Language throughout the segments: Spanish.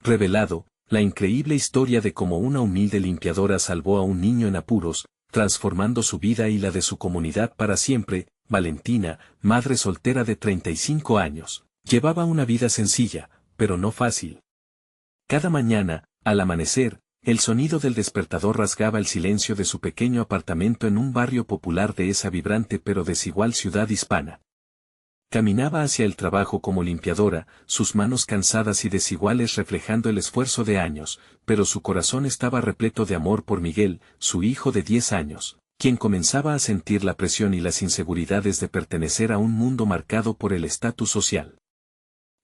revelado la increíble historia de cómo una humilde limpiadora salvó a un niño en apuros, transformando su vida y la de su comunidad para siempre. Valentina, madre soltera de 35 años, llevaba una vida sencilla, pero no fácil. Cada mañana, al amanecer, el sonido del despertador rasgaba el silencio de su pequeño apartamento en un barrio popular de esa vibrante pero desigual ciudad hispana. Caminaba hacia el trabajo como limpiadora, sus manos cansadas y desiguales reflejando el esfuerzo de años, pero su corazón estaba repleto de amor por Miguel, su hijo de 10 años, quien comenzaba a sentir la presión y las inseguridades de pertenecer a un mundo marcado por el estatus social.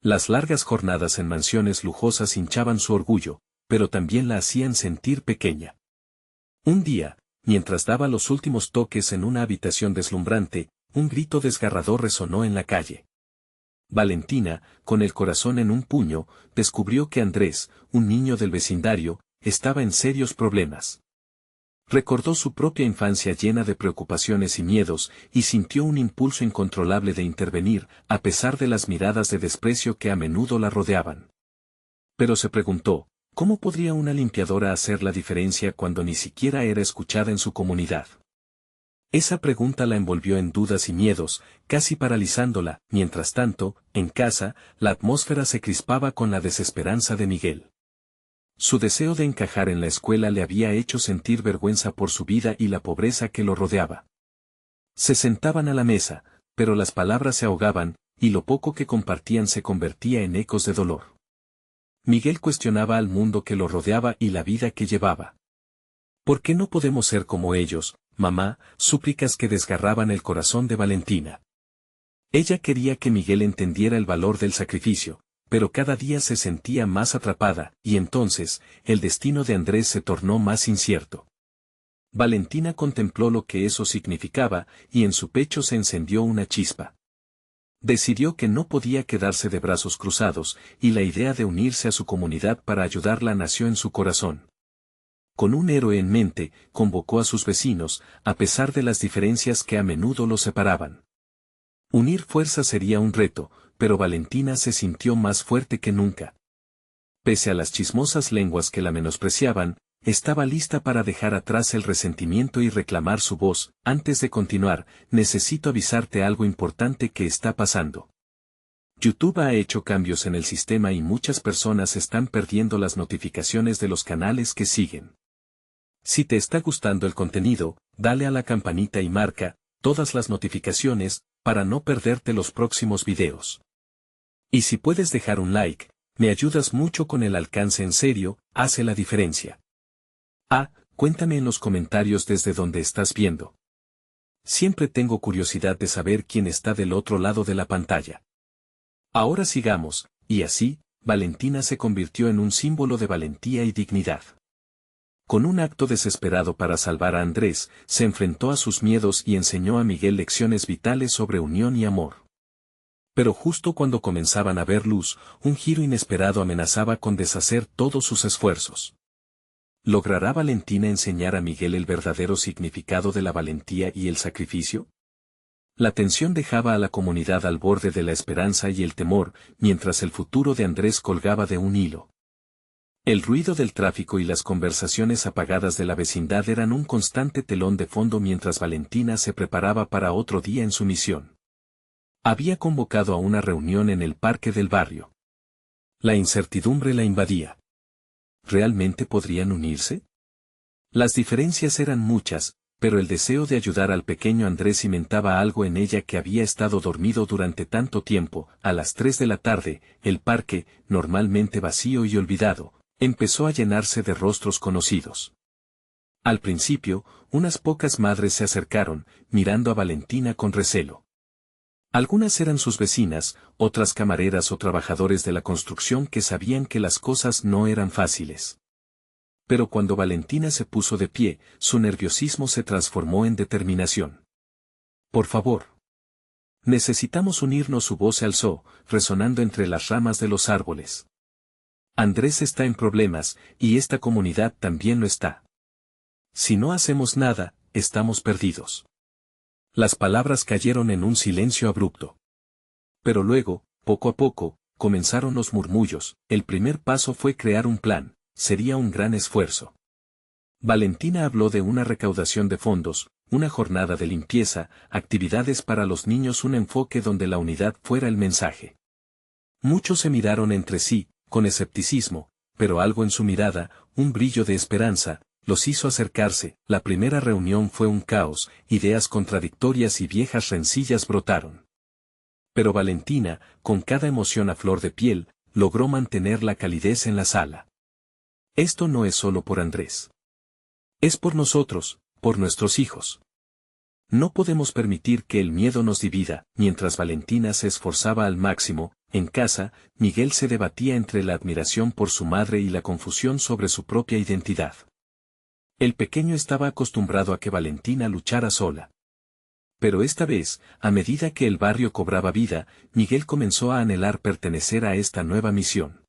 Las largas jornadas en mansiones lujosas hinchaban su orgullo, pero también la hacían sentir pequeña. Un día, mientras daba los últimos toques en una habitación deslumbrante, un grito desgarrador resonó en la calle. Valentina, con el corazón en un puño, descubrió que Andrés, un niño del vecindario, estaba en serios problemas. Recordó su propia infancia llena de preocupaciones y miedos, y sintió un impulso incontrolable de intervenir, a pesar de las miradas de desprecio que a menudo la rodeaban. Pero se preguntó, ¿cómo podría una limpiadora hacer la diferencia cuando ni siquiera era escuchada en su comunidad? Esa pregunta la envolvió en dudas y miedos, casi paralizándola. Mientras tanto, en casa, la atmósfera se crispaba con la desesperanza de Miguel. Su deseo de encajar en la escuela le había hecho sentir vergüenza por su vida y la pobreza que lo rodeaba. Se sentaban a la mesa, pero las palabras se ahogaban, y lo poco que compartían se convertía en ecos de dolor. Miguel cuestionaba al mundo que lo rodeaba y la vida que llevaba. ¿Por qué no podemos ser como ellos, mamá? Súplicas que desgarraban el corazón de Valentina. Ella quería que Miguel entendiera el valor del sacrificio, pero cada día se sentía más atrapada, y entonces, el destino de Andrés se tornó más incierto. Valentina contempló lo que eso significaba, y en su pecho se encendió una chispa. Decidió que no podía quedarse de brazos cruzados, y la idea de unirse a su comunidad para ayudarla nació en su corazón. Con un héroe en mente, convocó a sus vecinos, a pesar de las diferencias que a menudo los separaban. Unir fuerzas sería un reto, pero Valentina se sintió más fuerte que nunca. Pese a las chismosas lenguas que la menospreciaban, estaba lista para dejar atrás el resentimiento y reclamar su voz. Antes de continuar, necesito avisarte algo importante que está pasando. YouTube ha hecho cambios en el sistema y muchas personas están perdiendo las notificaciones de los canales que siguen. Si te está gustando el contenido, dale a la campanita y marca todas las notificaciones para no perderte los próximos videos. Y si puedes dejar un like, me ayudas mucho con el alcance. En serio, hace la diferencia. Cuéntame en los comentarios desde donde estás viendo. Siempre tengo curiosidad de saber quién está del otro lado de la pantalla. Ahora sigamos, y así, Valentina se convirtió en un símbolo de valentía y dignidad. Con un acto desesperado para salvar a Andrés, se enfrentó a sus miedos y enseñó a Miguel lecciones vitales sobre unión y amor. Pero justo cuando comenzaban a ver luz, un giro inesperado amenazaba con deshacer todos sus esfuerzos. ¿Logrará Valentina enseñar a Miguel el verdadero significado de la valentía y el sacrificio? La tensión dejaba a la comunidad al borde de la esperanza y el temor, mientras el futuro de Andrés colgaba de un hilo. El ruido del tráfico y las conversaciones apagadas de la vecindad eran un constante telón de fondo mientras Valentina se preparaba para otro día en su misión. Había convocado a una reunión en el parque del barrio. La incertidumbre la invadía. ¿Realmente podrían unirse? Las diferencias eran muchas, pero el deseo de ayudar al pequeño Andrés cimentaba algo en ella que había estado dormido durante tanto tiempo. A las 3 de la tarde, el parque, normalmente vacío y olvidado, empezó a llenarse de rostros conocidos. Al principio, unas pocas madres se acercaron, mirando a Valentina con recelo. Algunas eran sus vecinas, otras camareras o trabajadores de la construcción que sabían que las cosas no eran fáciles. Pero cuando Valentina se puso de pie, su nerviosismo se transformó en determinación. Por favor. Necesitamos unirnos. Su voz se alzó, resonando entre las ramas de los árboles. Andrés está en problemas, y esta comunidad también lo está. Si no hacemos nada, estamos perdidos. Las palabras cayeron en un silencio abrupto. Pero luego, poco a poco, comenzaron los murmullos. El primer paso fue crear un plan, sería un gran esfuerzo. Valentina habló de una recaudación de fondos, una jornada de limpieza, actividades para los niños, un enfoque donde la unidad fuera el mensaje. Muchos se miraron entre sí, con escepticismo, pero algo en su mirada, un brillo de esperanza, los hizo acercarse. La primera reunión fue un caos, ideas contradictorias y viejas rencillas brotaron. Pero Valentina, con cada emoción a flor de piel, logró mantener la calidez en la sala. Esto no es solo por Andrés. Es por nosotros, por nuestros hijos. No podemos permitir que el miedo nos divida. Mientras Valentina se esforzaba al máximo, en casa, Miguel se debatía entre la admiración por su madre y la confusión sobre su propia identidad. El pequeño estaba acostumbrado a que Valentina luchara sola. Pero esta vez, a medida que el barrio cobraba vida, Miguel comenzó a anhelar pertenecer a esta nueva misión.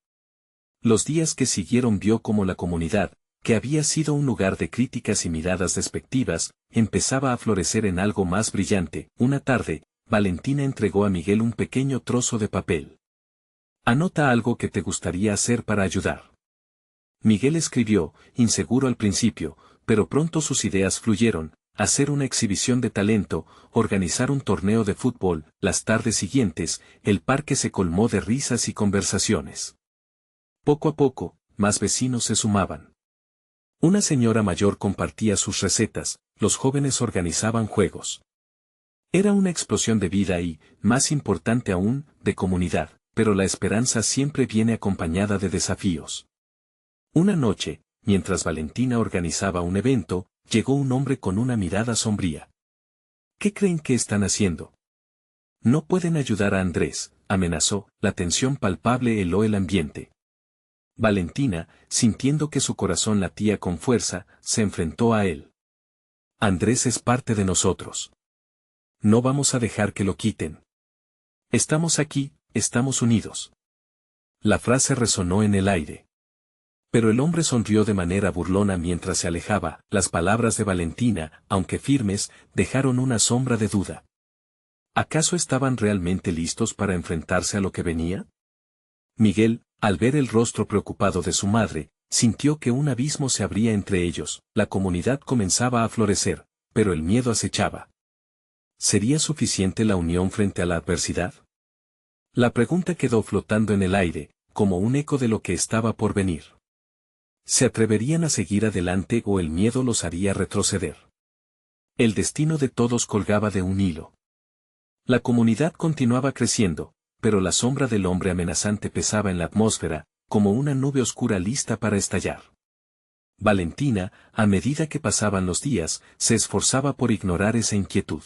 Los días que siguieron vio cómo la comunidad, que había sido un lugar de críticas y miradas despectivas, empezaba a florecer en algo más brillante. Una tarde, Valentina entregó a Miguel un pequeño trozo de papel. Anota algo que te gustaría hacer para ayudar. Miguel escribió, inseguro al principio, pero pronto sus ideas fluyeron: hacer una exhibición de talento, organizar un torneo de fútbol. Las tardes siguientes, el parque se colmó de risas y conversaciones. Poco a poco, más vecinos se sumaban. Una señora mayor compartía sus recetas, los jóvenes organizaban juegos. Era una explosión de vida y, más importante aún, de comunidad, pero la esperanza siempre viene acompañada de desafíos. Una noche, mientras Valentina organizaba un evento, llegó un hombre con una mirada sombría. ¿Qué creen que están haciendo? No pueden ayudar a Andrés, amenazó. La tensión palpable heló el ambiente. Valentina, sintiendo que su corazón latía con fuerza, se enfrentó a él. Andrés es parte de nosotros. No vamos a dejar que lo quiten. Estamos aquí, estamos unidos. La frase resonó en el aire. Pero el hombre sonrió de manera burlona mientras se alejaba. Las palabras de Valentina, aunque firmes, dejaron una sombra de duda. ¿Acaso estaban realmente listos para enfrentarse a lo que venía? Miguel, al ver el rostro preocupado de su madre, sintió que un abismo se abría entre ellos. La comunidad comenzaba a florecer, pero el miedo acechaba. ¿Sería suficiente la unión frente a la adversidad? La pregunta quedó flotando en el aire, como un eco de lo que estaba por venir. ¿Se atreverían a seguir adelante o el miedo los haría retroceder? El destino de todos colgaba de un hilo. La comunidad continuaba creciendo, pero la sombra del hombre amenazante pesaba en la atmósfera, como una nube oscura lista para estallar. Valentina, a medida que pasaban los días, se esforzaba por ignorar esa inquietud.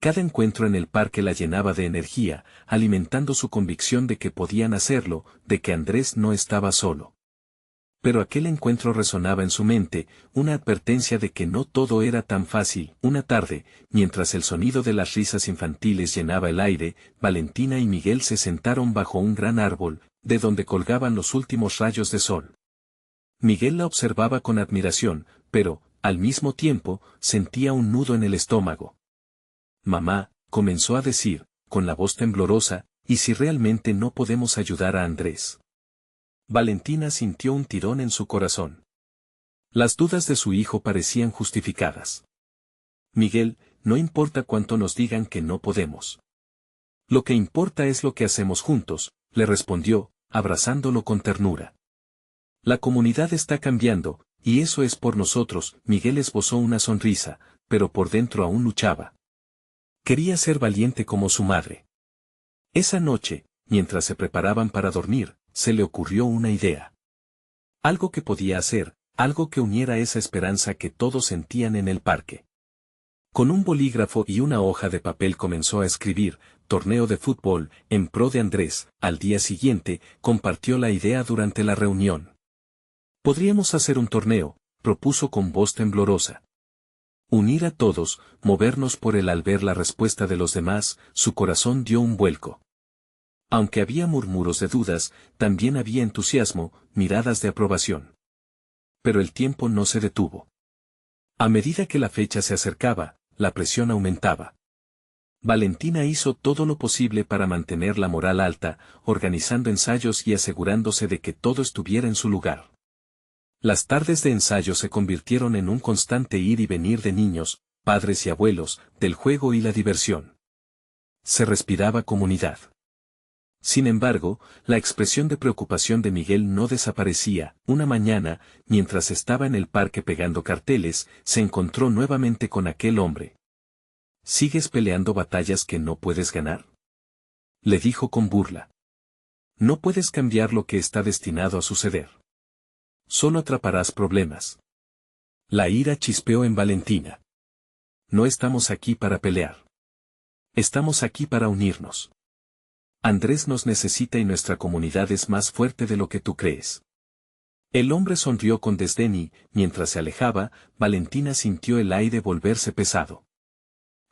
Cada encuentro en el parque la llenaba de energía, alimentando su convicción de que podían hacerlo, de que Andrés no estaba solo. Pero aquel encuentro resonaba en su mente, una advertencia de que no todo era tan fácil. Una tarde, mientras el sonido de las risas infantiles llenaba el aire, Valentina y Miguel se sentaron bajo un gran árbol, de donde colgaban los últimos rayos de sol. Miguel la observaba con admiración, pero, al mismo tiempo, sentía un nudo en el estómago. Mamá, comenzó a decir, con la voz temblorosa, ¿y si realmente no podemos ayudar a Andrés? Valentina sintió un tirón en su corazón. Las dudas de su hijo parecían justificadas. Miguel, no importa cuánto nos digan que no podemos. Lo que importa es lo que hacemos juntos, le respondió, abrazándolo con ternura. La comunidad está cambiando, y eso es por nosotros. Miguel esbozó una sonrisa, pero por dentro aún luchaba. Quería ser valiente como su madre. Esa noche, mientras se preparaban para dormir, se le ocurrió una idea. Algo que podía hacer, algo que uniera esa esperanza que todos sentían en el parque. Con un bolígrafo y una hoja de papel comenzó a escribir, torneo de fútbol, en pro de Andrés. Al día siguiente, compartió la idea durante la reunión. Podríamos hacer un torneo, propuso con voz temblorosa. Unir a todos, movernos por él. Al ver la respuesta de los demás, su corazón dio un vuelco. Aunque había murmuros de dudas, también había entusiasmo, miradas de aprobación. Pero el tiempo no se detuvo. A medida que la fecha se acercaba, la presión aumentaba. Valentina hizo todo lo posible para mantener la moral alta, organizando ensayos y asegurándose de que todo estuviera en su lugar. Las tardes de ensayo se convirtieron en un constante ir y venir de niños, padres y abuelos, del juego y la diversión. Se respiraba comunidad. Sin embargo, la expresión de preocupación de Miguel no desaparecía. Una mañana, mientras estaba en el parque pegando carteles, se encontró nuevamente con aquel hombre. ¿Sigues peleando batallas que no puedes ganar?, le dijo con burla. No puedes cambiar lo que está destinado a suceder. Solo atraparás problemas. La ira chispeó en Valentina. No estamos aquí para pelear. Estamos aquí para unirnos. Andrés nos necesita y nuestra comunidad es más fuerte de lo que tú crees. El hombre sonrió con desdén y, mientras se alejaba, Valentina sintió el aire volverse pesado.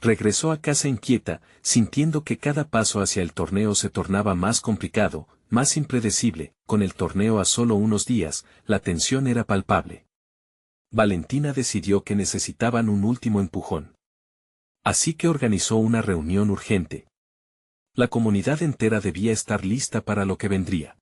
Regresó a casa inquieta, sintiendo que cada paso hacia el torneo se tornaba más complicado, más impredecible. Con el torneo a solo unos días, la tensión era palpable. Valentina decidió que necesitaban un último empujón. Así que organizó una reunión urgente. La comunidad entera debía estar lista para lo que vendría.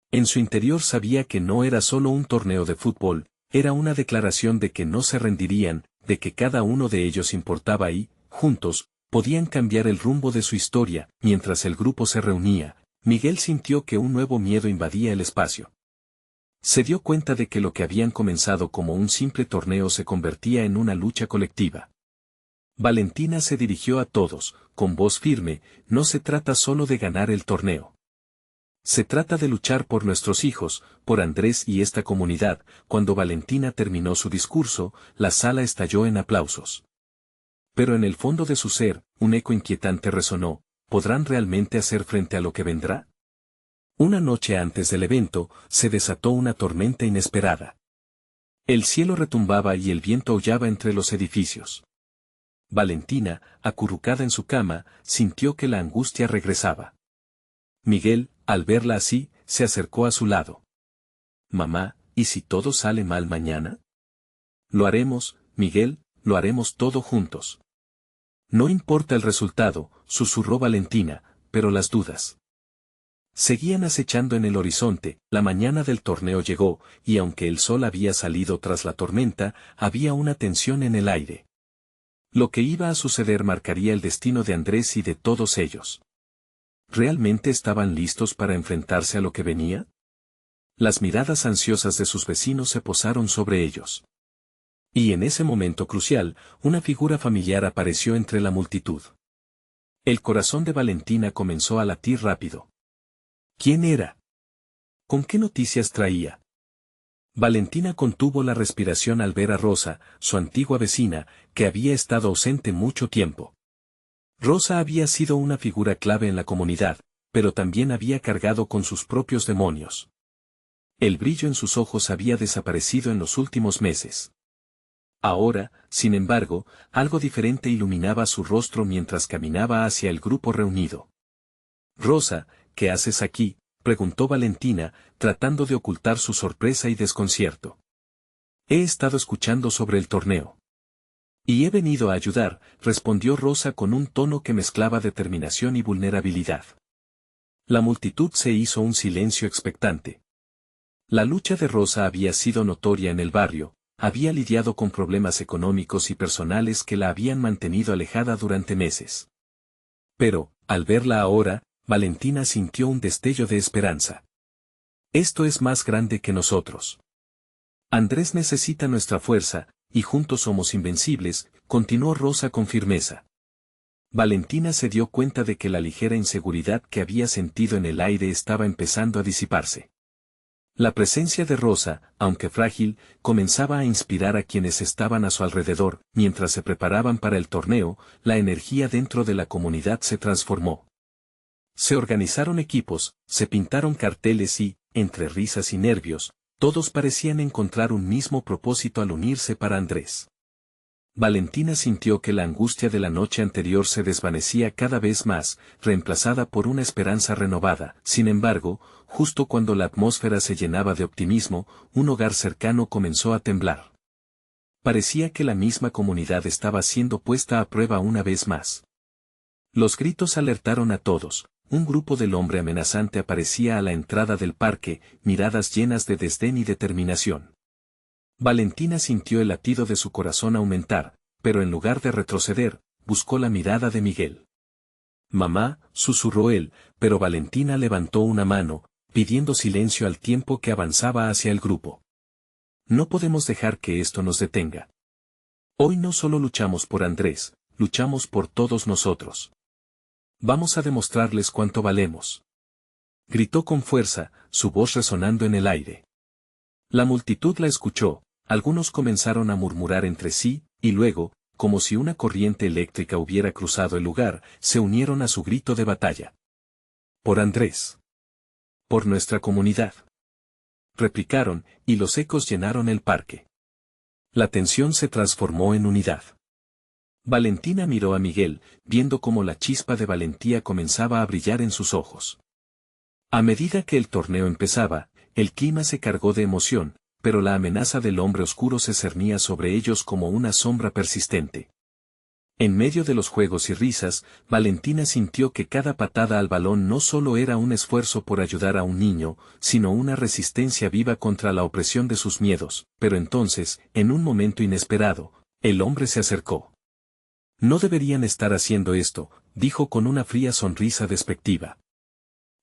En su interior sabía que no era solo un torneo de fútbol, era una declaración de que no se rendirían, de que cada uno de ellos importaba y, juntos, podían cambiar el rumbo de su historia. Mientras el grupo se reunía, Miguel sintió que un nuevo miedo invadía el espacio. Se dio cuenta de que lo que habían comenzado como un simple torneo se convertía en una lucha colectiva. Valentina se dirigió a todos, con voz firme: no se trata solo de ganar el torneo. Se trata de luchar por nuestros hijos, por Andrés y esta comunidad. Cuando Valentina terminó su discurso, la sala estalló en aplausos. Pero en el fondo de su ser, un eco inquietante resonó: ¿podrán realmente hacer frente a lo que vendrá? Una noche antes del evento, se desató una tormenta inesperada. El cielo retumbaba y el viento aullaba entre los edificios. Valentina, acurrucada en su cama, sintió que la angustia regresaba. Miguel, al verla así, se acercó a su lado. Mamá, ¿y si todo sale mal mañana? Lo haremos, Miguel, lo haremos todo juntos. No importa el resultado, susurró Valentina, pero las dudas seguían acechando en el horizonte. La mañana del torneo llegó, y aunque el sol había salido tras la tormenta, había una tensión en el aire. Lo que iba a suceder marcaría el destino de Andrés y de todos ellos. ¿Realmente estaban listos para enfrentarse a lo que venía? Las miradas ansiosas de sus vecinos se posaron sobre ellos. Y en ese momento crucial, una figura familiar apareció entre la multitud. El corazón de Valentina comenzó a latir rápido. ¿Quién era? ¿Con qué noticias traía? Valentina contuvo la respiración al ver a Rosa, su antigua vecina, que había estado ausente mucho tiempo. Rosa había sido una figura clave en la comunidad, pero también había cargado con sus propios demonios. El brillo en sus ojos había desaparecido en los últimos meses. Ahora, sin embargo, algo diferente iluminaba su rostro mientras caminaba hacia el grupo reunido. Rosa, ¿qué haces aquí?, preguntó Valentina, tratando de ocultar su sorpresa y desconcierto. He estado escuchando sobre el torneo. Y he venido a ayudar, respondió Rosa con un tono que mezclaba determinación y vulnerabilidad. La multitud se hizo un silencio expectante. La lucha de Rosa había sido notoria en el barrio, había lidiado con problemas económicos y personales que la habían mantenido alejada durante meses. Pero, al verla ahora, Valentina sintió un destello de esperanza. Esto es más grande que nosotros. Andrés necesita nuestra fuerza, y juntos somos invencibles, continuó Rosa con firmeza. Valentina se dio cuenta de que la ligera inseguridad que había sentido en el aire estaba empezando a disiparse. La presencia de Rosa, aunque frágil, comenzaba a inspirar a quienes estaban a su alrededor. Mientras se preparaban para el torneo, la energía dentro de la comunidad se transformó. Se organizaron equipos, se pintaron carteles y, entre risas y nervios, todos parecían encontrar un mismo propósito al unirse para Andrés. Valentina sintió que la angustia de la noche anterior se desvanecía cada vez más, reemplazada por una esperanza renovada. Sin embargo, justo cuando la atmósfera se llenaba de optimismo, un hogar cercano comenzó a temblar. Parecía que la misma comunidad estaba siendo puesta a prueba una vez más. Los gritos alertaron a todos. Un grupo del hombre amenazante aparecía a la entrada del parque, miradas llenas de desdén y determinación. Valentina sintió el latido de su corazón aumentar, pero en lugar de retroceder, buscó la mirada de Miguel. «Mamá», susurró él, pero Valentina levantó una mano, pidiendo silencio al tiempo que avanzaba hacia el grupo. «No podemos dejar que esto nos detenga. Hoy no solo luchamos por Andrés, luchamos por todos nosotros. Vamos a demostrarles cuánto valemos». Gritó con fuerza, su voz resonando en el aire. La multitud la escuchó, algunos comenzaron a murmurar entre sí, y luego, como si una corriente eléctrica hubiera cruzado el lugar, se unieron a su grito de batalla. «Por Andrés. Por nuestra comunidad», replicaron, y los ecos llenaron el parque. La tensión se transformó en unidad. Valentina miró a Miguel, viendo cómo la chispa de valentía comenzaba a brillar en sus ojos. A medida que el torneo empezaba, el clima se cargó de emoción, pero la amenaza del hombre oscuro se cernía sobre ellos como una sombra persistente. En medio de los juegos y risas, Valentina sintió que cada patada al balón no solo era un esfuerzo por ayudar a un niño, sino una resistencia viva contra la opresión de sus miedos, pero entonces, en un momento inesperado, el hombre se acercó. «No deberían estar haciendo esto», dijo con una fría sonrisa despectiva.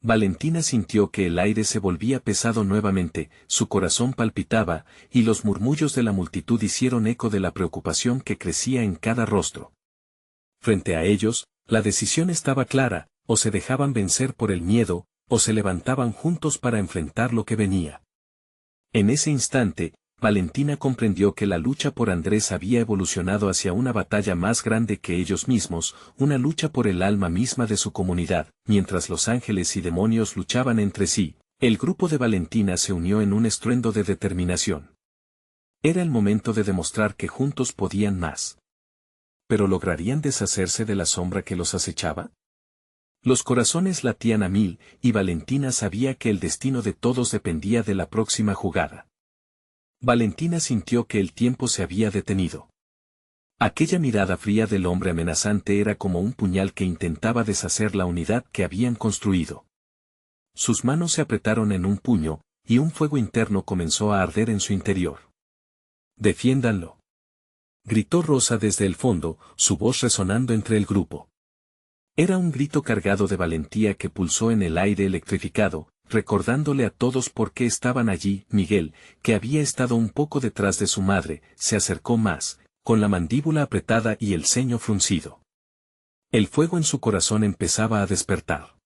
Valentina sintió que el aire se volvía pesado nuevamente, su corazón palpitaba, y los murmullos de la multitud hicieron eco de la preocupación que crecía en cada rostro. Frente a ellos, la decisión estaba clara, o se dejaban vencer por el miedo, o se levantaban juntos para enfrentar lo que venía. En ese instante, Valentina comprendió que la lucha por Andrés había evolucionado hacia una batalla más grande que ellos mismos, una lucha por el alma misma de su comunidad. Mientras los ángeles y demonios luchaban entre sí, el grupo de Valentina se unió en un estruendo de determinación. Era el momento de demostrar que juntos podían más. ¿Pero lograrían deshacerse de la sombra que los acechaba? Los corazones latían a mil, y Valentina sabía que el destino de todos dependía de la próxima jugada. Valentina sintió que el tiempo se había detenido. Aquella mirada fría del hombre amenazante era como un puñal que intentaba deshacer la unidad que habían construido. Sus manos se apretaron en un puño, y un fuego interno comenzó a arder en su interior. «Defiéndanlo», gritó Rosa desde el fondo, su voz resonando entre el grupo. Era un grito cargado de valentía que pulsó en el aire electrificado, recordándole a todos por qué estaban allí. Miguel, que había estado un poco detrás de su madre, se acercó más, con la mandíbula apretada y el ceño fruncido. El fuego en su corazón empezaba a despertar.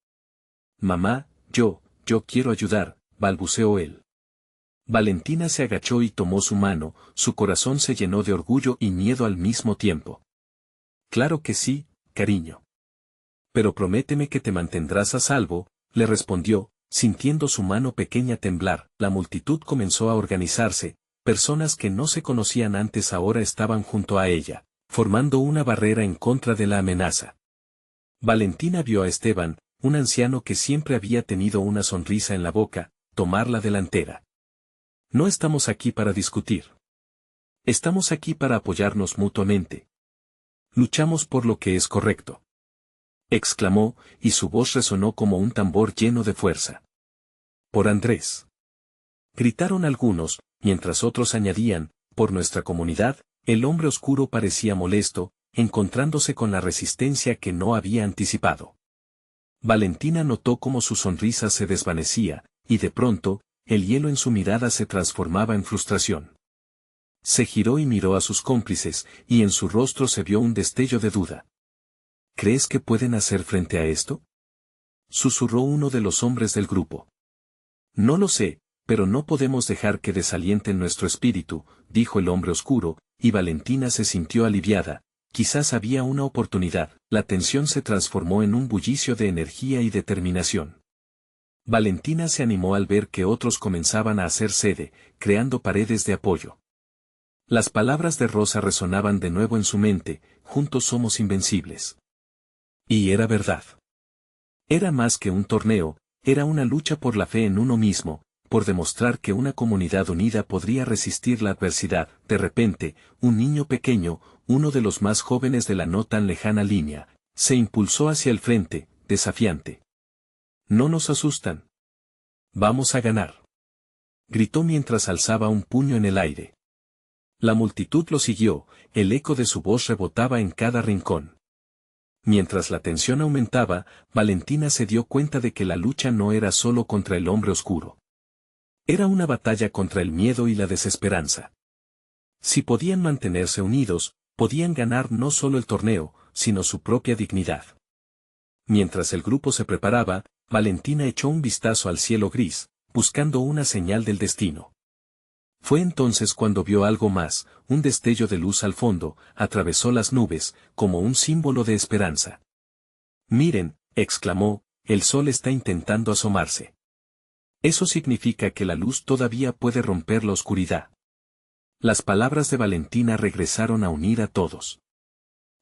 «Mamá, yo quiero ayudar», balbuceó él. Valentina se agachó y tomó su mano, su corazón se llenó de orgullo y miedo al mismo tiempo. «Claro que sí, cariño. Pero prométeme que te mantendrás a salvo», le respondió, sintiendo su mano pequeña temblar. La multitud comenzó a organizarse, personas que no se conocían antes ahora estaban junto a ella, formando una barrera en contra de la amenaza. Valentina vio a Esteban, un anciano que siempre había tenido una sonrisa en la boca, tomar la delantera. «No estamos aquí para discutir. Estamos aquí para apoyarnos mutuamente. Luchamos por lo que es correcto», exclamó, y su voz resonó como un tambor lleno de fuerza. «Por Andrés», gritaron algunos, mientras otros añadían, «por nuestra comunidad». El hombre oscuro parecía molesto, encontrándose con la resistencia que no había anticipado. Valentina notó cómo su sonrisa se desvanecía, y de pronto, el hielo en su mirada se transformaba en frustración. Se giró y miró a sus cómplices, y en su rostro se vio un destello de duda. «¿Crees que pueden hacer frente a esto?», susurró uno de los hombres del grupo. «No lo sé, pero no podemos dejar que desalienten nuestro espíritu», dijo el hombre oscuro, y Valentina se sintió aliviada. Quizás había una oportunidad. La tensión se transformó en un bullicio de energía y determinación. Valentina se animó al ver que otros comenzaban a hacer sede, creando paredes de apoyo. Las palabras de Rosa resonaban de nuevo en su mente: «Juntos somos invencibles». Y era verdad. Era más que un torneo, era una lucha por la fe en uno mismo, por demostrar que una comunidad unida podría resistir la adversidad. De repente, un niño pequeño, uno de los más jóvenes de la no tan lejana línea, Se impulsó hacia el frente, desafiante. No nos asustan. Vamos a ganar. Gritó mientras alzaba un puño en el aire. La multitud lo siguió, el eco de su voz rebotaba en cada rincón. Mientras la tensión aumentaba, Valentina se dio cuenta de que la lucha no era solo contra el hombre oscuro. Era una batalla contra el miedo y la desesperanza. Si podían mantenerse unidos, podían ganar no solo el torneo, sino su propia dignidad. Mientras el grupo se preparaba, Valentina echó un vistazo al cielo gris, buscando una señal del destino. Fue entonces cuando vio algo más, un destello de luz al fondo, atravesó las nubes, como un símbolo de esperanza. «Miren», exclamó, «el sol está intentando asomarse. Eso significa que la luz todavía puede romper la oscuridad». Las palabras de Valentina regresaron a unir a todos.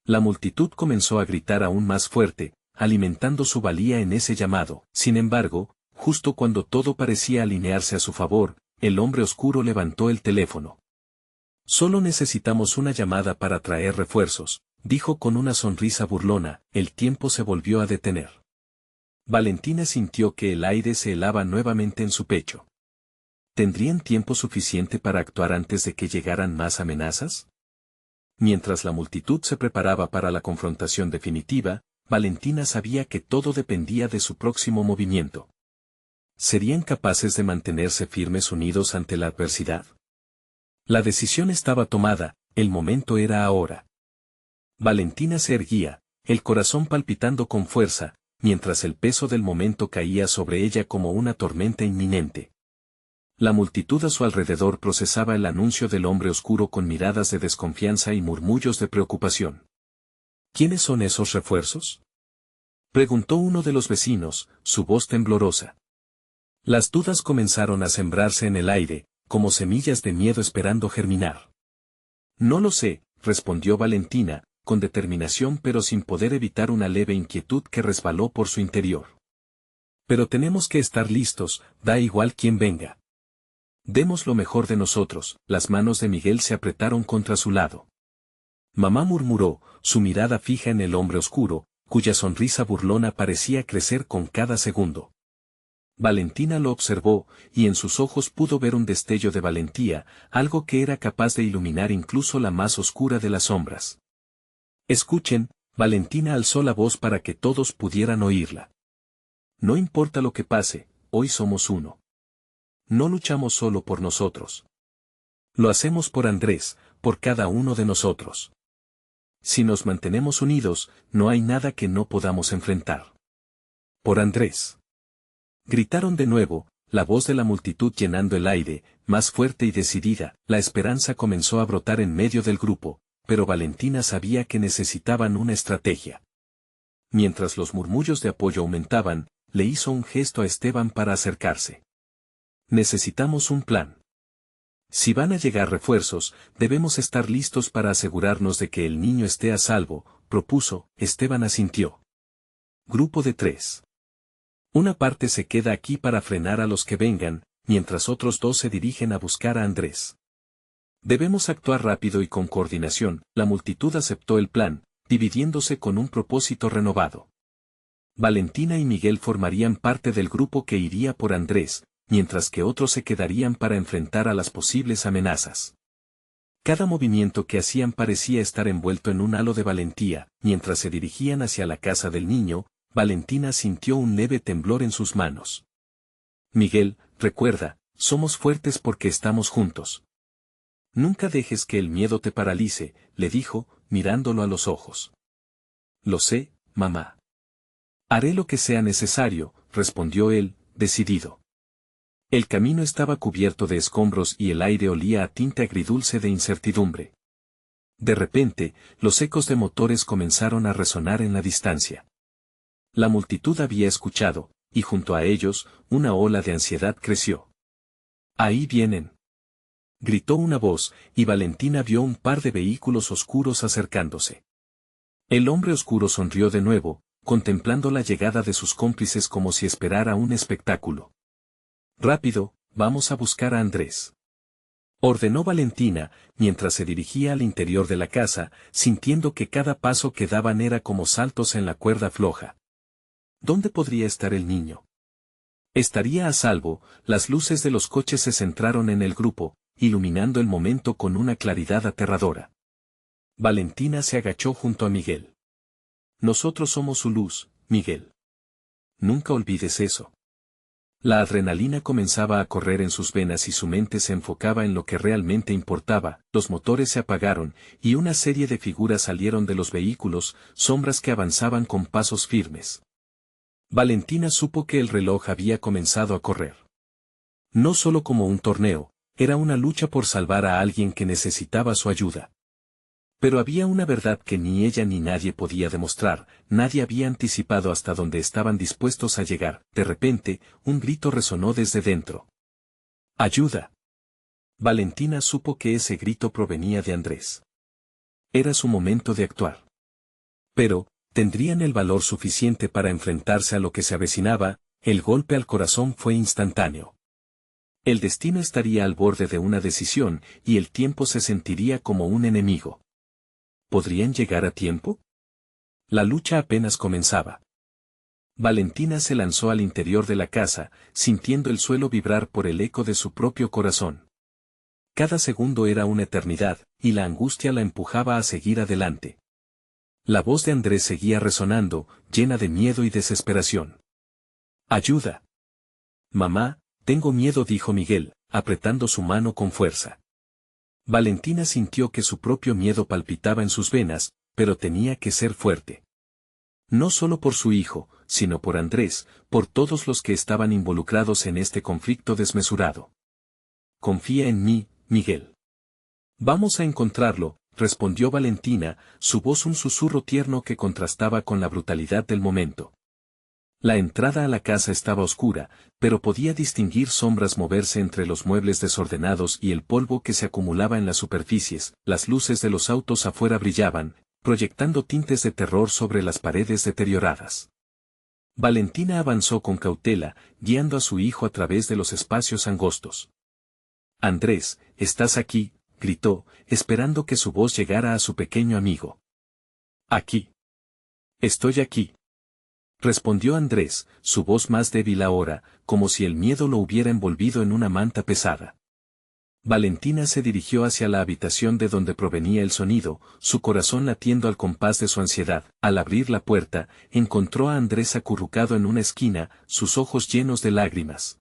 La multitud comenzó a gritar aún más fuerte, alimentando su valía en ese llamado. Sin embargo, justo cuando todo parecía alinearse a su favor, el hombre oscuro levantó el teléfono. «Solo necesitamos una llamada para traer refuerzos», dijo con una sonrisa burlona. El tiempo se volvió a detener. Valentina sintió que el aire se helaba nuevamente en su pecho. ¿Tendrían tiempo suficiente para actuar antes de que llegaran más amenazas? Mientras la multitud se preparaba para la confrontación definitiva, Valentina sabía que todo dependía de su próximo movimiento. ¿Serían capaces de mantenerse firmes unidos ante la adversidad? La decisión estaba tomada, el momento era ahora. Valentina se erguía, el corazón palpitando con fuerza, mientras el peso del momento caía sobre ella como una tormenta inminente. La multitud a su alrededor procesaba el anuncio del hombre oscuro con miradas de desconfianza y murmullos de preocupación. ¿Quiénes son esos refuerzos?, preguntó uno de los vecinos, su voz temblorosa. Las dudas comenzaron a sembrarse en el aire, como semillas de miedo esperando germinar. «No lo sé», respondió Valentina, con determinación pero sin poder evitar una leve inquietud que resbaló por su interior. «Pero tenemos que estar listos, da igual quién venga. Demos lo mejor de nosotros». Las manos de Miguel se apretaron contra su lado. Mamá murmuró, su mirada fija en el hombre oscuro, cuya sonrisa burlona parecía crecer con cada segundo. Valentina lo observó, y en sus ojos pudo ver un destello de valentía, algo que era capaz de iluminar incluso la más oscura de las sombras. «Escuchen», Valentina alzó la voz para que todos pudieran oírla. «No importa lo que pase, hoy somos uno. No luchamos solo por nosotros. Lo hacemos por Andrés, por cada uno de nosotros. Si nos mantenemos unidos, no hay nada que no podamos enfrentar. Por Andrés». Gritaron de nuevo, la voz de la multitud llenando el aire, más fuerte y decidida. La esperanza comenzó a brotar en medio del grupo, pero Valentina sabía que necesitaban una estrategia. Mientras los murmullos de apoyo aumentaban, le hizo un gesto a Esteban para acercarse. «Necesitamos un plan. Si van a llegar refuerzos, debemos estar listos para asegurarnos de que el niño esté a salvo», propuso. Esteban asintió. «Grupo de 3. Una parte se queda aquí para frenar a los que vengan, mientras otros 2 se dirigen a buscar a Andrés. Debemos actuar rápido y con coordinación». La multitud aceptó el plan, dividiéndose con un propósito renovado. Valentina y Miguel formarían parte del grupo que iría por Andrés, mientras que otros se quedarían para enfrentar a las posibles amenazas. Cada movimiento que hacían parecía estar envuelto en un halo de valentía. Mientras se dirigían hacia la casa del niño, Valentina sintió un leve temblor en sus manos. «Miguel, recuerda, somos fuertes porque estamos juntos. Nunca dejes que el miedo te paralice», le dijo, mirándolo a los ojos. «Lo sé, mamá. Haré lo que sea necesario», respondió él, decidido. El camino estaba cubierto de escombros y el aire olía a tinta agridulce de incertidumbre. De repente, los ecos de motores comenzaron a resonar en la distancia. La multitud había escuchado, y junto a ellos, una ola de ansiedad creció. «Ahí vienen», gritó una voz, y Valentina vio un par de vehículos oscuros acercándose. El hombre oscuro sonrió de nuevo, contemplando la llegada de sus cómplices como si esperara un espectáculo. «Rápido, vamos a buscar a Andrés», ordenó Valentina, mientras se dirigía al interior de la casa, sintiendo que cada paso que daban era como saltos en la cuerda floja. ¿Dónde podría estar el niño? Estaría a salvo. Las luces de los coches se centraron en el grupo, iluminando el momento con una claridad aterradora. Valentina se agachó junto a Miguel. Nosotros somos su luz, Miguel. Nunca olvides eso. La adrenalina comenzaba a correr en sus venas y su mente se enfocaba en lo que realmente importaba. Los motores se apagaron, y una serie de figuras salieron de los vehículos, sombras que avanzaban con pasos firmes. Valentina supo que el reloj había comenzado a correr. No solo como un torneo, era una lucha por salvar a alguien que necesitaba su ayuda. Pero había una verdad que ni ella ni nadie podía demostrar, nadie había anticipado hasta dónde estaban dispuestos a llegar. De repente, un grito resonó desde dentro. ¡Ayuda! Valentina supo que ese grito provenía de Andrés. Era su momento de actuar. Pero, ¿tendrían el valor suficiente para enfrentarse a lo que se avecinaba? El golpe al corazón fue instantáneo. El destino estaría al borde de una decisión, y el tiempo se sentiría como un enemigo. ¿Podrían llegar a tiempo? La lucha apenas comenzaba. Valentina se lanzó al interior de la casa, sintiendo el suelo vibrar por el eco de su propio corazón. Cada segundo era una eternidad, y la angustia la empujaba a seguir adelante. La voz de Andrés seguía resonando, llena de miedo y desesperación. ¡Ayuda! Mamá, tengo miedo, dijo Miguel, apretando su mano con fuerza. Valentina sintió que su propio miedo palpitaba en sus venas, pero tenía que ser fuerte. No solo por su hijo, sino por Andrés, por todos los que estaban involucrados en este conflicto desmesurado. Confía en mí, Miguel. Vamos a encontrarlo, respondió Valentina, su voz un susurro tierno que contrastaba con la brutalidad del momento. La entrada a la casa estaba oscura, pero podía distinguir sombras moverse entre los muebles desordenados y el polvo que se acumulaba en las superficies. Las luces de los autos afuera brillaban, proyectando tintes de terror sobre las paredes deterioradas. Valentina avanzó con cautela, guiando a su hijo a través de los espacios angostos. Andrés, ¿estás aquí?, gritó, esperando que su voz llegara a su pequeño amigo. Aquí. Estoy aquí. Respondió Andrés, su voz más débil ahora, como si el miedo lo hubiera envolvido en una manta pesada. Valentina se dirigió hacia la habitación de donde provenía el sonido, su corazón latiendo al compás de su ansiedad. Al abrir la puerta, encontró a Andrés acurrucado en una esquina, sus ojos llenos de lágrimas.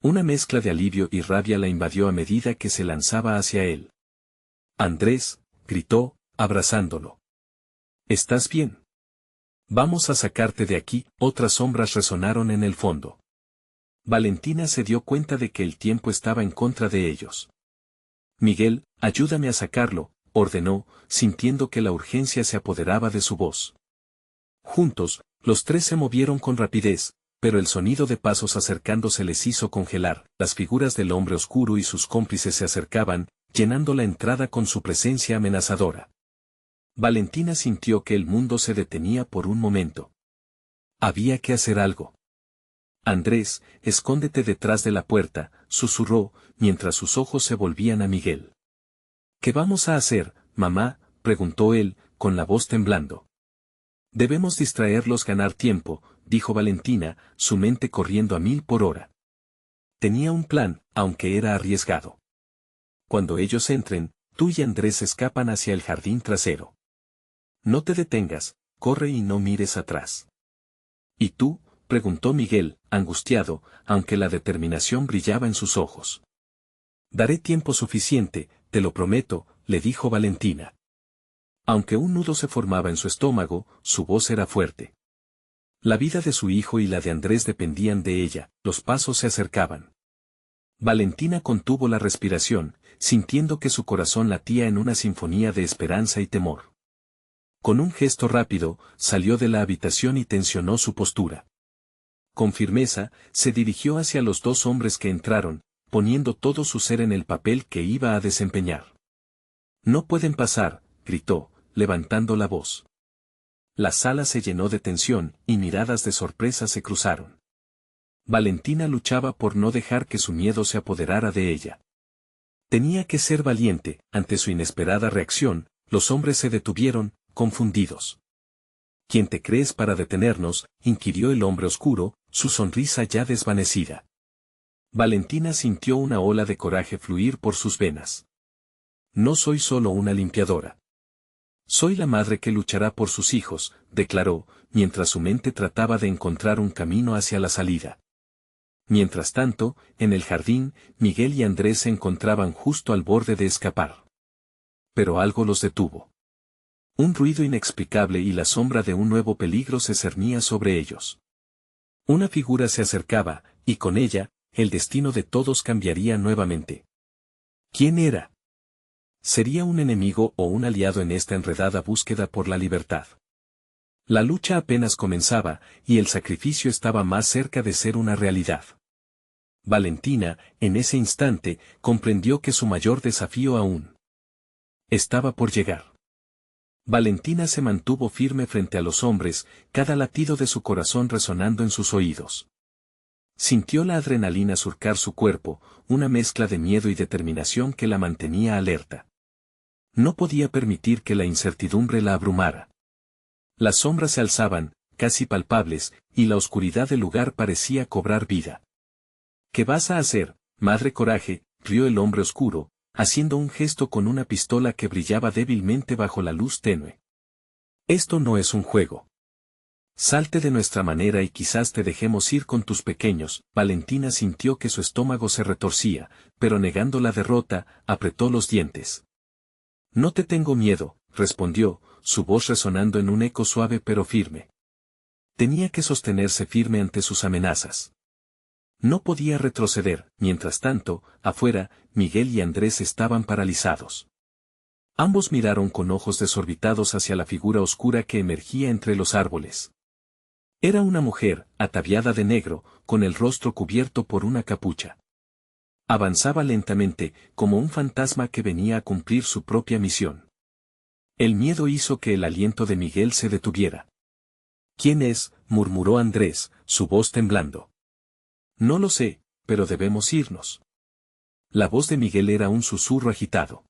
Una mezcla de alivio y rabia la invadió a medida que se lanzaba hacia él. Andrés, gritó, abrazándolo. ¿Estás bien? Vamos a sacarte de aquí. Otras sombras resonaron en el fondo. Valentina se dio cuenta de que el tiempo estaba en contra de ellos. Miguel, ayúdame a sacarlo, ordenó, sintiendo que la urgencia se apoderaba de su voz. Juntos, los tres se movieron con rapidez, pero el sonido de pasos acercándose les hizo congelar. Las figuras del hombre oscuro y sus cómplices se acercaban, llenando la entrada con su presencia amenazadora. Valentina sintió que el mundo se detenía por un momento. Había que hacer algo. Andrés, escóndete detrás de la puerta, susurró, mientras sus ojos se volvían a Miguel. ¿Qué vamos a hacer, mamá?, preguntó él, con la voz temblando. Debemos distraerlos, ganar tiempo, dijo Valentina, su mente corriendo a 1000 por hora. Tenía un plan, aunque era arriesgado. Cuando ellos entren, tú y Andrés escapan hacia el jardín trasero. No te detengas, corre y no mires atrás. ¿Y tú?, preguntó Miguel, angustiado, aunque la determinación brillaba en sus ojos. Daré tiempo suficiente, te lo prometo, le dijo Valentina. Aunque un nudo se formaba en su estómago, su voz era fuerte. La vida de su hijo y la de Andrés dependían de ella. Los pasos se acercaban. Valentina contuvo la respiración, sintiendo que su corazón latía en una sinfonía de esperanza y temor. Con un gesto rápido, salió de la habitación y tensionó su postura. Con firmeza, se dirigió hacia los dos hombres que entraron, poniendo todo su ser en el papel que iba a desempeñar. No pueden pasar, gritó, levantando la voz. La sala se llenó de tensión, y miradas de sorpresa se cruzaron. Valentina luchaba por no dejar que su miedo se apoderara de ella. Tenía que ser valiente. Ante su inesperada reacción, los hombres se detuvieron, confundidos. ¿Quién te crees para detenernos?, inquirió el hombre oscuro, su sonrisa ya desvanecida. Valentina sintió una ola de coraje fluir por sus venas. No soy solo una limpiadora. Soy la madre que luchará por sus hijos, declaró, mientras su mente trataba de encontrar un camino hacia la salida. Mientras tanto, en el jardín, Miguel y Andrés se encontraban justo al borde de escapar. Pero algo los detuvo. Un ruido inexplicable y la sombra de un nuevo peligro se cernía sobre ellos. Una figura se acercaba, y con ella, el destino de todos cambiaría nuevamente. ¿Quién era? ¿Sería un enemigo o un aliado en esta enredada búsqueda por la libertad? La lucha apenas comenzaba, y el sacrificio estaba más cerca de ser una realidad. Valentina, en ese instante, comprendió que su mayor desafío aún estaba por llegar. Valentina se mantuvo firme frente a los hombres, cada latido de su corazón resonando en sus oídos. Sintió la adrenalina surcar su cuerpo, una mezcla de miedo y determinación que la mantenía alerta. No podía permitir que la incertidumbre la abrumara. Las sombras se alzaban, casi palpables, y la oscuridad del lugar parecía cobrar vida. ¿Qué vas a hacer, Madre Coraje?, rió el hombre oscuro, haciendo un gesto con una pistola que brillaba débilmente bajo la luz tenue. Esto no es un juego. Salte de nuestra manera y quizás te dejemos ir con tus pequeños. Valentina sintió que su estómago se retorcía, pero negando la derrota, apretó los dientes. No te tengo miedo, respondió, su voz resonando en un eco suave pero firme. Tenía que sostenerse firme ante sus amenazas. No podía retroceder. Mientras tanto, afuera, Miguel y Andrés estaban paralizados. Ambos miraron con ojos desorbitados hacia la figura oscura que emergía entre los árboles. Era una mujer, ataviada de negro, con el rostro cubierto por una capucha. Avanzaba lentamente, como un fantasma que venía a cumplir su propia misión. El miedo hizo que el aliento de Miguel se detuviera. ¿Quién es?, murmuró Andrés, su voz temblando. No lo sé, pero debemos irnos. La voz de Miguel era un susurro agitado.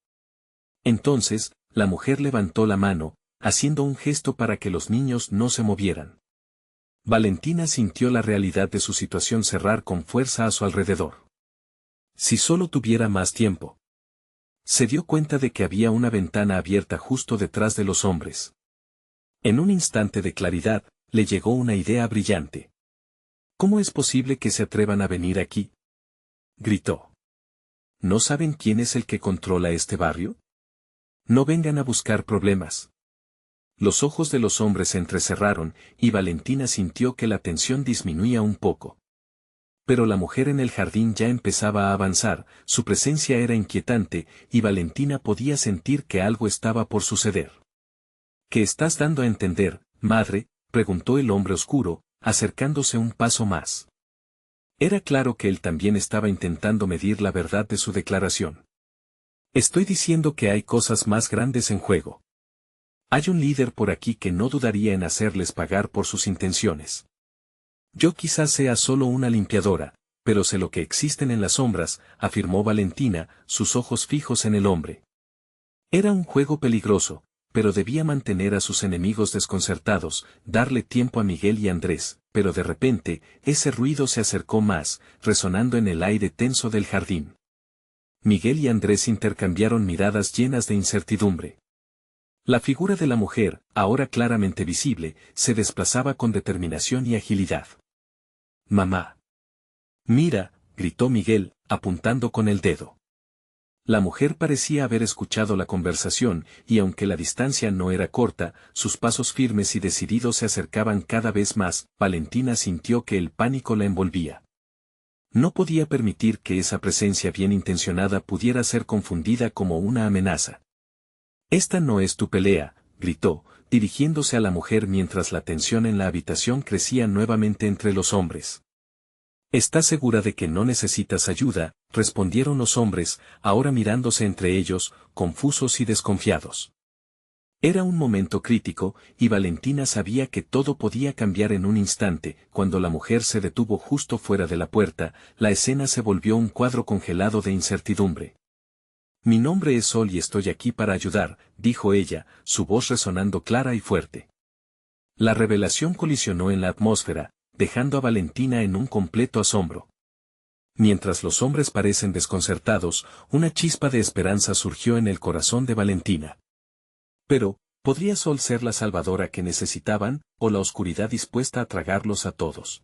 Entonces, la mujer levantó la mano, haciendo un gesto para que los niños no se movieran. Valentina sintió la realidad de su situación cerrar con fuerza a su alrededor. Si solo tuviera más tiempo. Se dio cuenta de que había una ventana abierta justo detrás de los hombres. En un instante de claridad, le llegó una idea brillante. ¿Cómo es posible que se atrevan a venir aquí?, gritó. ¿No saben quién es el que controla este barrio? No vengan a buscar problemas. Los ojos de los hombres se entrecerraron, y Valentina sintió que la tensión disminuía un poco. Pero la mujer en el jardín ya empezaba a avanzar, su presencia era inquietante, y Valentina podía sentir que algo estaba por suceder. ¿Qué estás dando a entender, madre?, preguntó el hombre oscuro, acercándose un paso más. Era claro que él también estaba intentando medir la verdad de su declaración. Estoy diciendo que hay cosas más grandes en juego. Hay un líder por aquí que no dudaría en hacerles pagar por sus intenciones. Yo quizás sea solo una limpiadora, pero sé lo que existen en las sombras, afirmó Valentina, sus ojos fijos en el hombre. Era un juego peligroso, pero debía mantener a sus enemigos desconcertados, darle tiempo a Miguel y Andrés, pero de repente, ese ruido se acercó más, resonando en el aire tenso del jardín. Miguel y Andrés intercambiaron miradas llenas de incertidumbre. La figura de la mujer, ahora claramente visible, se desplazaba con determinación y agilidad. «Mamá». «Mira», gritó Miguel, apuntando con el dedo. La mujer parecía haber escuchado la conversación, y aunque la distancia no era corta, sus pasos firmes y decididos se acercaban cada vez más. Valentina sintió que el pánico la envolvía. No podía permitir que esa presencia bien intencionada pudiera ser confundida como una amenaza. «Esta no es tu pelea», gritó, dirigiéndose a la mujer mientras la tensión en la habitación crecía nuevamente entre los hombres. «¿Estás segura de que no necesitas ayuda?», respondieron los hombres, ahora mirándose entre ellos, confusos y desconfiados. Era un momento crítico, y Valentina sabía que todo podía cambiar en un instante. Cuando la mujer se detuvo justo fuera de la puerta, la escena se volvió un cuadro congelado de incertidumbre. Mi nombre es Sol y estoy aquí para ayudar, dijo ella, su voz resonando clara y fuerte. La revelación colisionó en la atmósfera, dejando a Valentina en un completo asombro. Mientras los hombres parecen desconcertados, una chispa de esperanza surgió en el corazón de Valentina. Pero, ¿podría Sol ser la salvadora que necesitaban, o la oscuridad dispuesta a tragarlos a todos?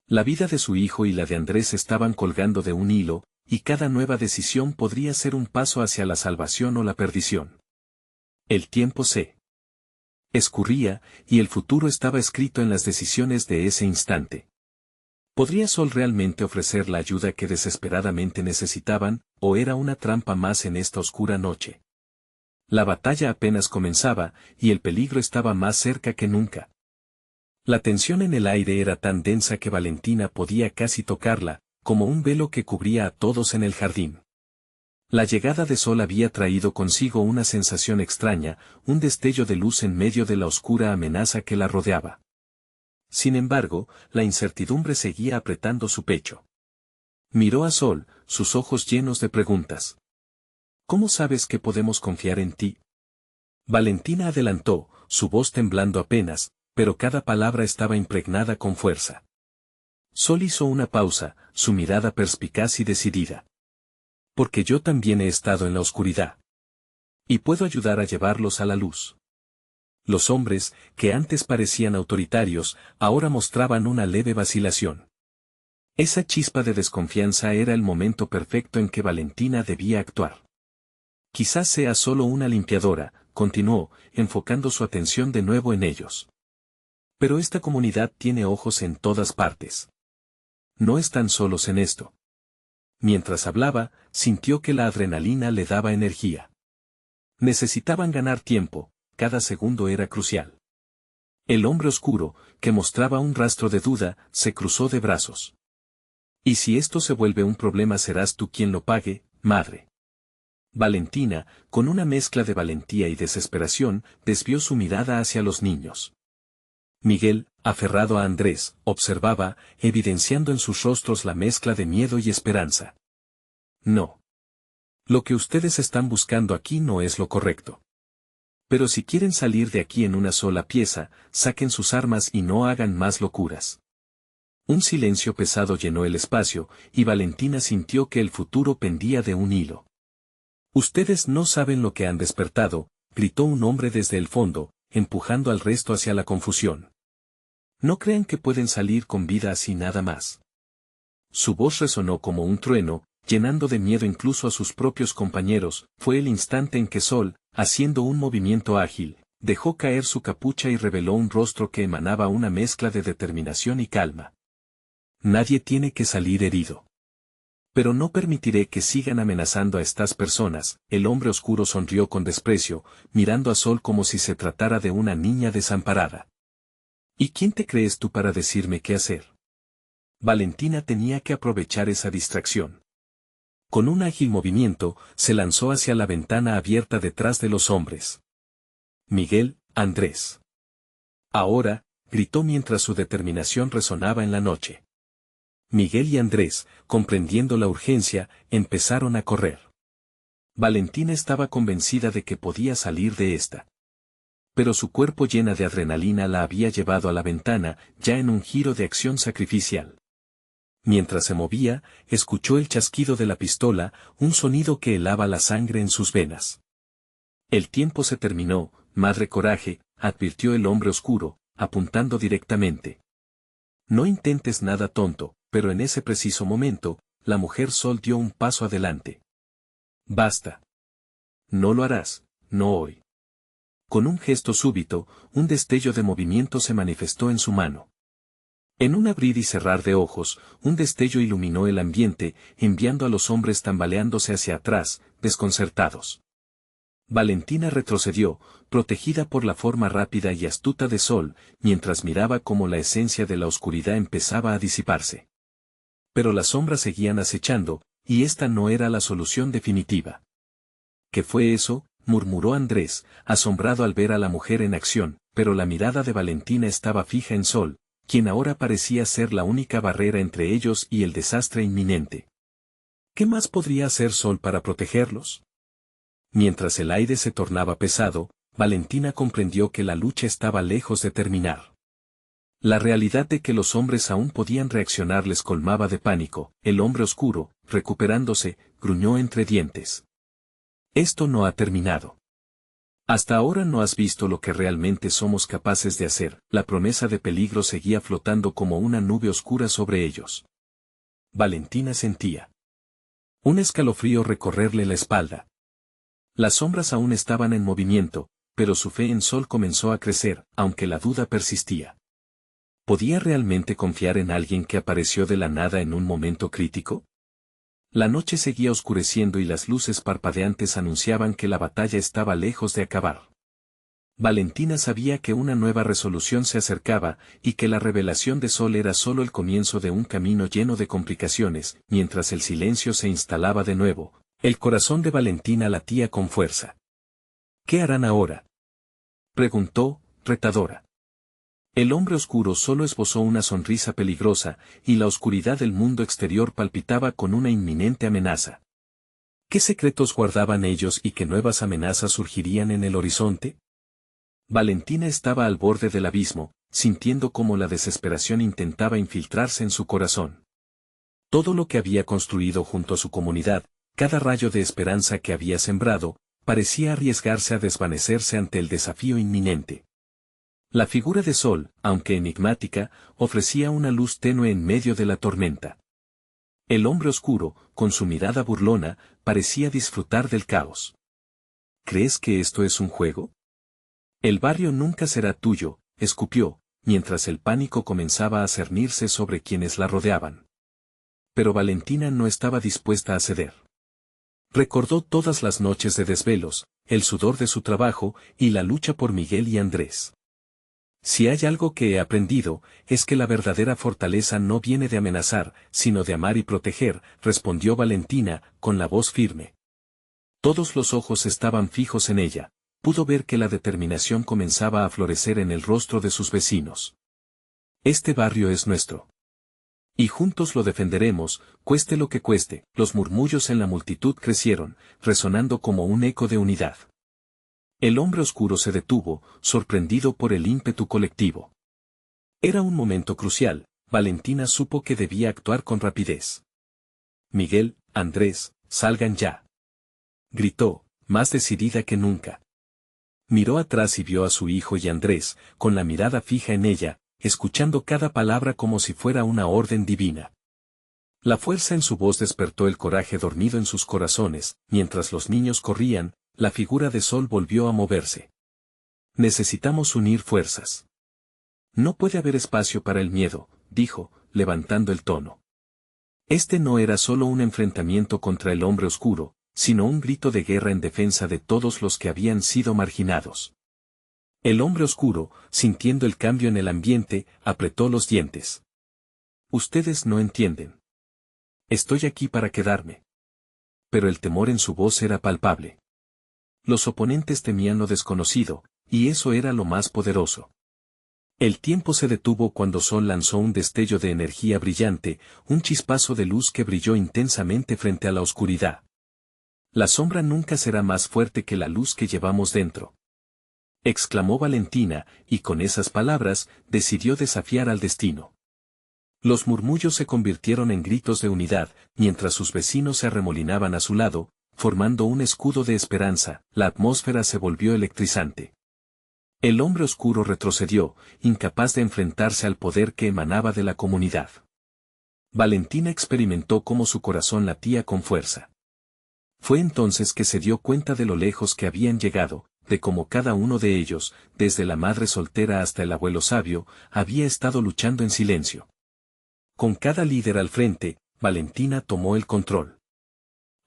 La vida de su hijo y la de Andrés estaban colgando de un hilo, y cada nueva decisión podría ser un paso hacia la salvación o la perdición. El tiempo se escurría, y el futuro estaba escrito en las decisiones de ese instante. ¿Podría Sol realmente ofrecer la ayuda que desesperadamente necesitaban, o era una trampa más en esta oscura noche? La batalla apenas comenzaba, y el peligro estaba más cerca que nunca. La tensión en el aire era tan densa que Valentina podía casi tocarla, como un velo que cubría a todos en el jardín. La llegada de Sol había traído consigo una sensación extraña, un destello de luz en medio de la oscura amenaza que la rodeaba. Sin embargo, la incertidumbre seguía apretando su pecho. Miró a Sol, sus ojos llenos de preguntas. ¿Cómo sabes que podemos confiar en ti? Valentina adelantó, su voz temblando apenas, pero cada palabra estaba impregnada con fuerza. Sol hizo una pausa, su mirada perspicaz y decidida. Porque yo también he estado en la oscuridad. Y puedo ayudar a llevarlos a la luz. Los hombres, que antes parecían autoritarios, ahora mostraban una leve vacilación. Esa chispa de desconfianza era el momento perfecto en que Valentina debía actuar. Quizás sea solo una limpiadora, continuó, enfocando su atención de nuevo en ellos. Pero esta comunidad tiene ojos en todas partes. No están solos en esto. Mientras hablaba, sintió que la adrenalina le daba energía. Necesitaban ganar tiempo, cada segundo era crucial. El hombre oscuro, que mostraba un rastro de duda, se cruzó de brazos. Y si esto se vuelve un problema serás tú quien lo pague, madre. Valentina, con una mezcla de valentía y desesperación, desvió su mirada hacia los niños. Miguel, aferrado a Andrés, observaba, evidenciando en sus rostros la mezcla de miedo y esperanza. No. Lo que ustedes están buscando aquí no es lo correcto. Pero si quieren salir de aquí en una sola pieza, saquen sus armas y no hagan más locuras. Un silencio pesado llenó el espacio, y Valentina sintió que el futuro pendía de un hilo. Ustedes no saben lo que han despertado, gritó un hombre desde el fondo, empujando al resto hacia la confusión. No crean que pueden salir con vida así nada más. Su voz resonó como un trueno, llenando de miedo incluso a sus propios compañeros. Fue el instante en que Sol, haciendo un movimiento ágil, dejó caer su capucha y reveló un rostro que emanaba una mezcla de determinación y calma. Nadie tiene que salir herido. Pero no permitiré que sigan amenazando a estas personas. El hombre oscuro sonrió con desprecio, mirando a Sol como si se tratara de una niña desamparada. ¿Y quién te crees tú para decirme qué hacer? Valentina tenía que aprovechar esa distracción. Con un ágil movimiento, se lanzó hacia la ventana abierta detrás de los hombres. Miguel, Andrés. Ahora, gritó mientras su determinación resonaba en la noche. Miguel y Andrés, comprendiendo la urgencia, empezaron a correr. Valentina estaba convencida de que podía salir de esta. Pero su cuerpo llena de adrenalina la había llevado a la ventana, ya en un giro de acción sacrificial. Mientras se movía, escuchó el chasquido de la pistola, un sonido que helaba la sangre en sus venas. El tiempo se terminó, madre coraje, advirtió el hombre oscuro, apuntando directamente. No intentes nada tonto, pero en ese preciso momento, la mujer Sol dio un paso adelante. Basta. No lo harás, no hoy. Con un gesto súbito, un destello de movimiento se manifestó en su mano. En un abrir y cerrar de ojos, un destello iluminó el ambiente, enviando a los hombres tambaleándose hacia atrás, desconcertados. Valentina retrocedió, protegida por la forma rápida y astuta de Sol, mientras miraba cómo la esencia de la oscuridad empezaba a disiparse. Pero las sombras seguían acechando, y esta no era la solución definitiva. ¿Qué fue eso?, murmuró Andrés, asombrado al ver a la mujer en acción, pero la mirada de Valentina estaba fija en Sol, quien ahora parecía ser la única barrera entre ellos y el desastre inminente. ¿Qué más podría hacer Sol para protegerlos? Mientras el aire se tornaba pesado, Valentina comprendió que la lucha estaba lejos de terminar. La realidad de que los hombres aún podían reaccionar les colmaba de pánico. El hombre oscuro, recuperándose, gruñó entre dientes. Esto no ha terminado. Hasta ahora no has visto lo que realmente somos capaces de hacer. La promesa de peligro seguía flotando como una nube oscura sobre ellos. Valentina sentía un escalofrío recorrerle la espalda. Las sombras aún estaban en movimiento, pero su fe en Sol comenzó a crecer, aunque la duda persistía. ¿Podía realmente confiar en alguien que apareció de la nada en un momento crítico? La noche seguía oscureciendo y las luces parpadeantes anunciaban que la batalla estaba lejos de acabar. Valentina sabía que una nueva resolución se acercaba y que la revelación de Sol era solo el comienzo de un camino lleno de complicaciones. Mientras el silencio se instalaba de nuevo, el corazón de Valentina latía con fuerza. ¿Qué harán ahora?, preguntó, retadora. El hombre oscuro solo esbozó una sonrisa peligrosa, y la oscuridad del mundo exterior palpitaba con una inminente amenaza. ¿Qué secretos guardaban ellos y qué nuevas amenazas surgirían en el horizonte? Valentina estaba al borde del abismo, sintiendo cómo la desesperación intentaba infiltrarse en su corazón. Todo lo que había construido junto a su comunidad, cada rayo de esperanza que había sembrado, parecía arriesgarse a desvanecerse ante el desafío inminente. La figura de Sol, aunque enigmática, ofrecía una luz tenue en medio de la tormenta. El hombre oscuro, con su mirada burlona, parecía disfrutar del caos. ¿Crees que esto es un juego? El barrio nunca será tuyo, escupió, mientras el pánico comenzaba a cernirse sobre quienes la rodeaban. Pero Valentina no estaba dispuesta a ceder. Recordó todas las noches de desvelos, el sudor de su trabajo y la lucha por Miguel y Andrés. Si hay algo que he aprendido, es que la verdadera fortaleza no viene de amenazar, sino de amar y proteger, respondió Valentina, con la voz firme. Todos los ojos estaban fijos en ella, pudo ver que la determinación comenzaba a florecer en el rostro de sus vecinos. Este barrio es nuestro. Y juntos lo defenderemos, cueste lo que cueste. Los murmullos en la multitud crecieron, resonando como un eco de unidad. El hombre oscuro se detuvo, sorprendido por el ímpetu colectivo. Era un momento crucial. Valentina supo que debía actuar con rapidez. Miguel, Andrés, salgan ya, gritó, más decidida que nunca. Miró atrás y vio a su hijo y Andrés, con la mirada fija en ella, escuchando cada palabra como si fuera una orden divina. La fuerza en su voz despertó el coraje dormido en sus corazones. Mientras los niños corrían, la figura de Sol volvió a moverse. Necesitamos unir fuerzas. No puede haber espacio para el miedo, dijo, levantando el tono. Este no era solo un enfrentamiento contra el hombre oscuro, sino un grito de guerra en defensa de todos los que habían sido marginados. El hombre oscuro, sintiendo el cambio en el ambiente, apretó los dientes. Ustedes no entienden. Estoy aquí para quedarme. Pero el temor en su voz era palpable. Los oponentes temían lo desconocido, y eso era lo más poderoso. El tiempo se detuvo cuando Sol lanzó un destello de energía brillante, un chispazo de luz que brilló intensamente frente a la oscuridad. La sombra nunca será más fuerte que la luz que llevamos dentro, exclamó Valentina, y con esas palabras, decidió desafiar al destino. Los murmullos se convirtieron en gritos de unidad, mientras sus vecinos se arremolinaban a su lado, formando un escudo de esperanza. La atmósfera se volvió electrizante. El hombre oscuro retrocedió, incapaz de enfrentarse al poder que emanaba de la comunidad. Valentina experimentó cómo su corazón latía con fuerza. Fue entonces que se dio cuenta de lo lejos que habían llegado, de cómo cada uno de ellos, desde la madre soltera hasta el abuelo sabio, había estado luchando en silencio. Con cada líder al frente, Valentina tomó el control.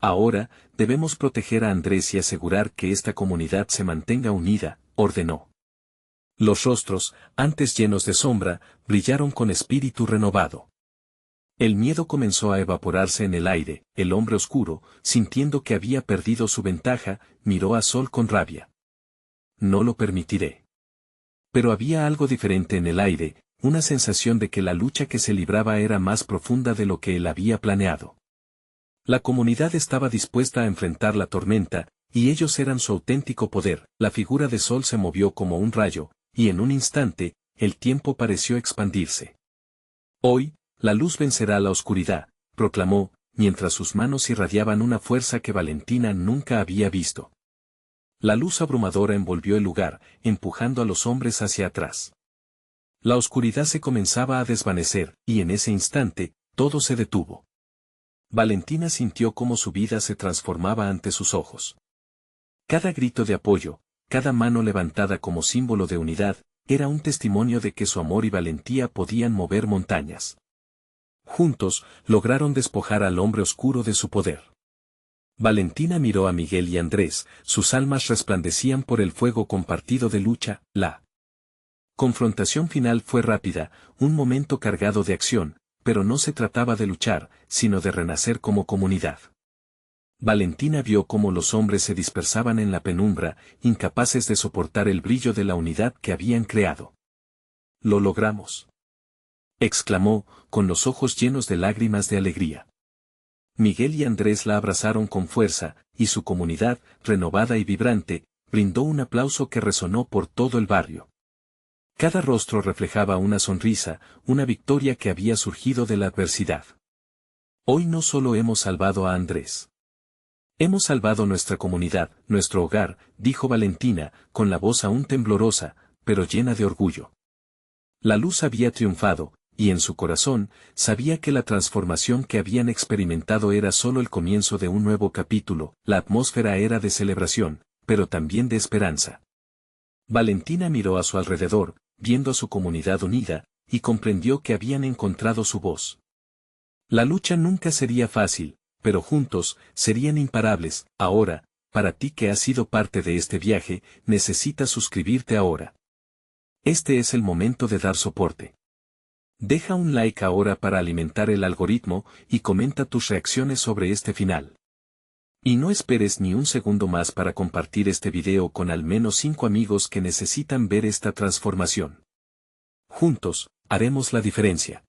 Ahora, debemos proteger a Andrés y asegurar que esta comunidad se mantenga unida, ordenó. Los rostros, antes llenos de sombra, brillaron con espíritu renovado. El miedo comenzó a evaporarse en el aire. El hombre oscuro, sintiendo que había perdido su ventaja, miró a Sol con rabia. No lo permitiré. Pero había algo diferente en el aire, una sensación de que la lucha que se libraba era más profunda de lo que él había planeado. La comunidad estaba dispuesta a enfrentar la tormenta, y ellos eran su auténtico poder. La figura de Sol se movió como un rayo, y en un instante, el tiempo pareció expandirse. Hoy, la luz vencerá a la oscuridad, proclamó, mientras sus manos irradiaban una fuerza que Valentina nunca había visto. La luz abrumadora envolvió el lugar, empujando a los hombres hacia atrás. La oscuridad se comenzaba a desvanecer, y en ese instante, todo se detuvo. Valentina sintió cómo su vida se transformaba ante sus ojos. Cada grito de apoyo, cada mano levantada como símbolo de unidad, era un testimonio de que su amor y valentía podían mover montañas. Juntos, lograron despojar al hombre oscuro de su poder. Valentina miró a Miguel y Andrés, sus almas resplandecían por el fuego compartido de lucha. La confrontación final fue rápida, un momento cargado de acción, pero no se trataba de luchar, sino de renacer como comunidad. Valentina vio cómo los hombres se dispersaban en la penumbra, incapaces de soportar el brillo de la unidad que habían creado. «Lo logramos», exclamó, con los ojos llenos de lágrimas de alegría. Miguel y Andrés la abrazaron con fuerza, y su comunidad, renovada y vibrante, brindó un aplauso que resonó por todo el barrio. Cada rostro reflejaba una sonrisa, una victoria que había surgido de la adversidad. Hoy no solo hemos salvado a Andrés. Hemos salvado nuestra comunidad, nuestro hogar, dijo Valentina, con la voz aún temblorosa, pero llena de orgullo. La luz había triunfado, y en su corazón, sabía que la transformación que habían experimentado era solo el comienzo de un nuevo capítulo. La atmósfera era de celebración, pero también de esperanza. Valentina miró a su alrededor, viendo a su comunidad unida, y comprendió que habían encontrado su voz. La lucha nunca sería fácil, pero juntos, serían imparables. Ahora, para ti que has sido parte de este viaje, necesitas suscribirte ahora. Este es el momento de dar soporte. Deja un like ahora para alimentar el algoritmo, y comenta tus reacciones sobre este final. Y no esperes ni un segundo más para compartir este video con al menos 5 amigos que necesitan ver esta transformación. Juntos, haremos la diferencia.